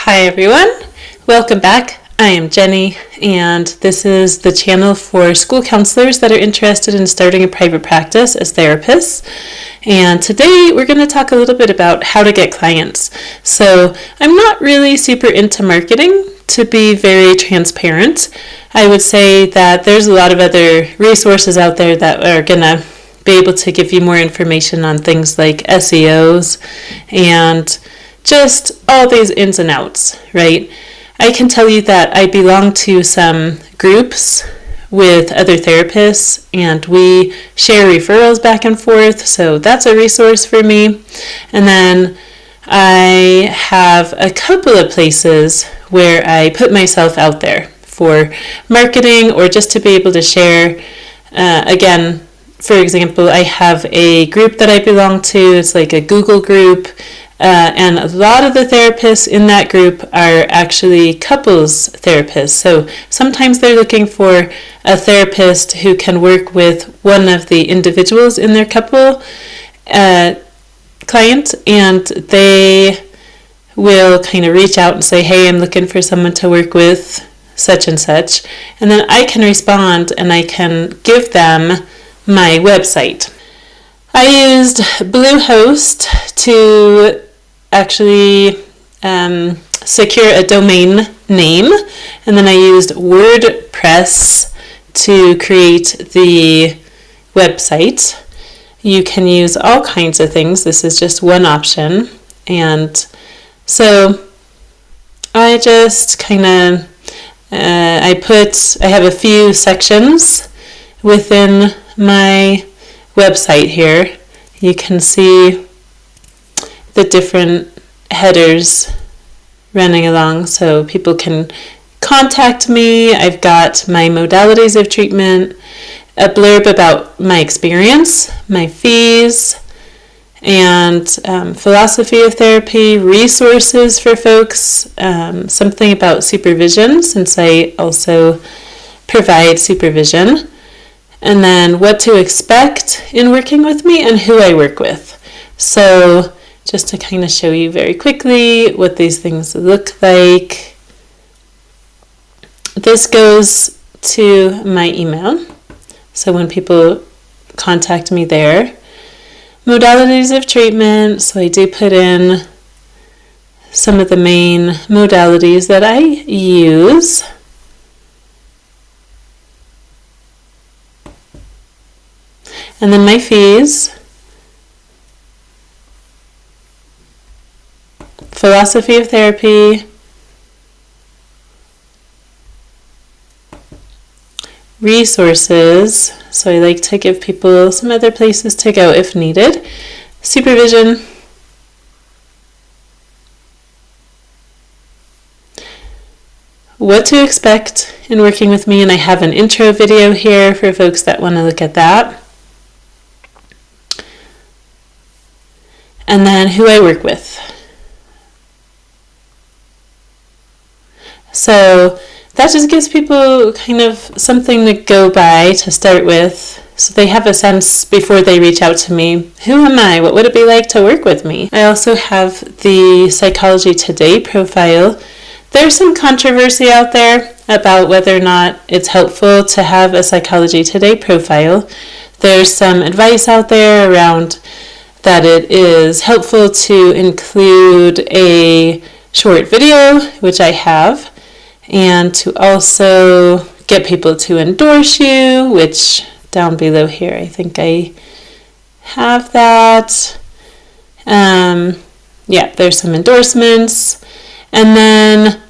Hi everyone, welcome back. I am Jenny, and this is the channel for school counselors that are interested in starting a private practice as therapists. And today we're going to talk a little bit about how to get clients. So I'm not really super into marketing, to be very transparent. I would say that there's a lot of other resources out there that are going to be able to give you more information on things like SEOs and just all these ins and outs, right? I can tell you that I belong to some groups with other therapists, and we share referrals back and forth, so that's a resource for me. And then I have a couple of places where I put myself out there for marketing or just to be able to share. Again, for example, I have a group that I belong to. It's like a Google group. And a lot of the therapists in that group are actually couples therapists. So sometimes they're looking for a therapist who can work with one of the individuals in their couple client, and they will kind of reach out and say, hey, I'm looking for someone to work with such and such. And then I can respond and I can give them my website. I used Bluehost to actually secure a domain name, and then I used WordPress to create the website. You can use all kinds of things. This is just one option. And so I just kind of I have a few sections within my website here. You can see the different headers running along so people can contact me. I've got my modalities of treatment, a blurb about my experience, my fees, and philosophy of therapy, resources for folks, something about supervision since I also provide supervision, and then what to expect in working with me and who I work with. So just to kind of show you very quickly what these things look like. This goes to my email. So when people contact me there, modalities of treatment. So I do put in some of the main modalities that I use. And then my fees. Philosophy of therapy, resources, so I like to give people some other places to go if needed, supervision, what to expect in working with me, and I have an intro video here for folks that want to look at that, and then who I work with. So that just gives people kind of something to go by to start with, so they have a sense before they reach out to me. Who am I? What would it be like to work with me? I also have the Psychology Today profile. There's some controversy out there about whether or not it's helpful to have a Psychology Today profile. There's some advice out there around that it is helpful to include a short video, which I have, and to also get people to endorse you, which down below here, I think I have that. There's some endorsements. And then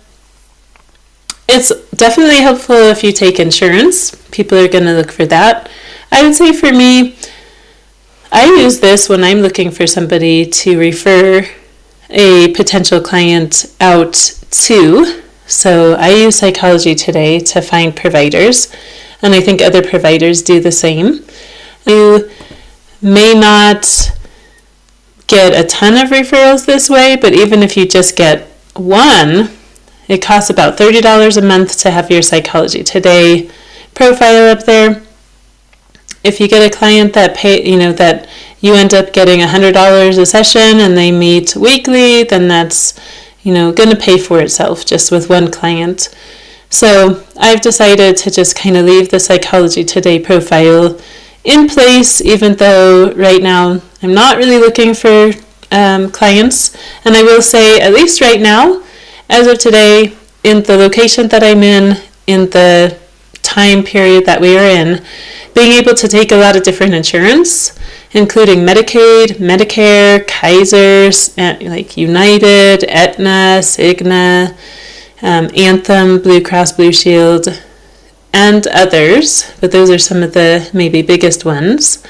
it's definitely helpful if you take insurance. People are going to look for that. I would say for me, I use this when I'm looking for somebody to refer a potential client out to. So I use Psychology Today to find providers, and I think other providers do the same. You may not get a ton of referrals this way, but even if you just get one, it costs about $30 a month to have your Psychology Today profile up there. If you get a client that that you end up getting $100 a session and they meet weekly, then that's going to pay for itself just with one client. So I've decided to just kind of leave the Psychology Today profile in place, even though right now I'm not really looking for clients. And I will say, at least right now, as of today, in the location that I'm in the time period that we are in, being able to take a lot of different insurance, including Medicaid, Medicare, Kaiser's, like United, Aetna, Cigna, Anthem, Blue Cross Blue Shield, and others, but those are some of the maybe biggest ones.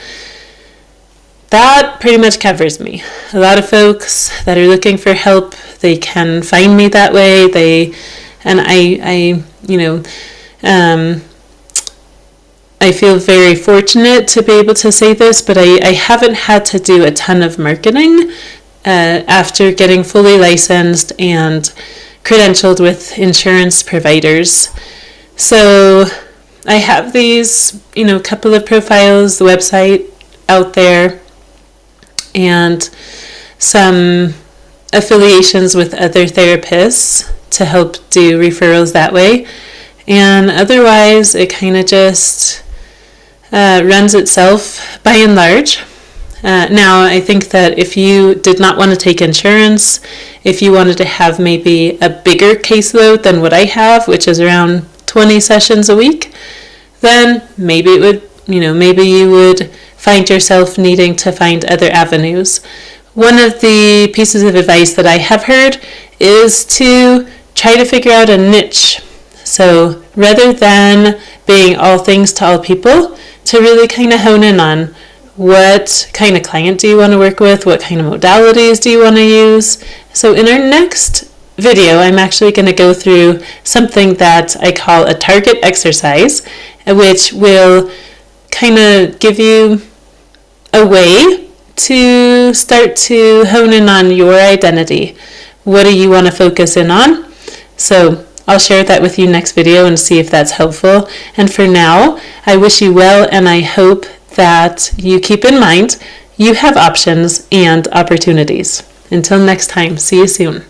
That pretty much covers me. A lot of folks that are looking for help, they can find me that way. I feel very fortunate to be able to say this, but I haven't had to do a ton of marketing after getting fully licensed and credentialed with insurance providers. So I have these, couple of profiles, the website out there, and some affiliations with other therapists to help do referrals that way. And otherwise, it kind of just runs itself by and large. Now, I think that if you did not want to take insurance, if you wanted to have maybe a bigger caseload than what I have, which is around 20 sessions a week, then maybe it would, maybe you would find yourself needing to find other avenues. One of the pieces of advice that I have heard is to try to figure out a niche. So rather than being all things to all people, to really kind of hone in on what kind of client do you want to work with, what kind of modalities do you want to use. So in our next video, I'm actually going to go through something that I call a target exercise, which will kind of give you a way to start to hone in on your identity. What do you want to focus in on? So I'll share that with you next video and see if that's helpful. And for now, I wish you well, and I hope that you keep in mind you have options and opportunities. Until next time, see you soon.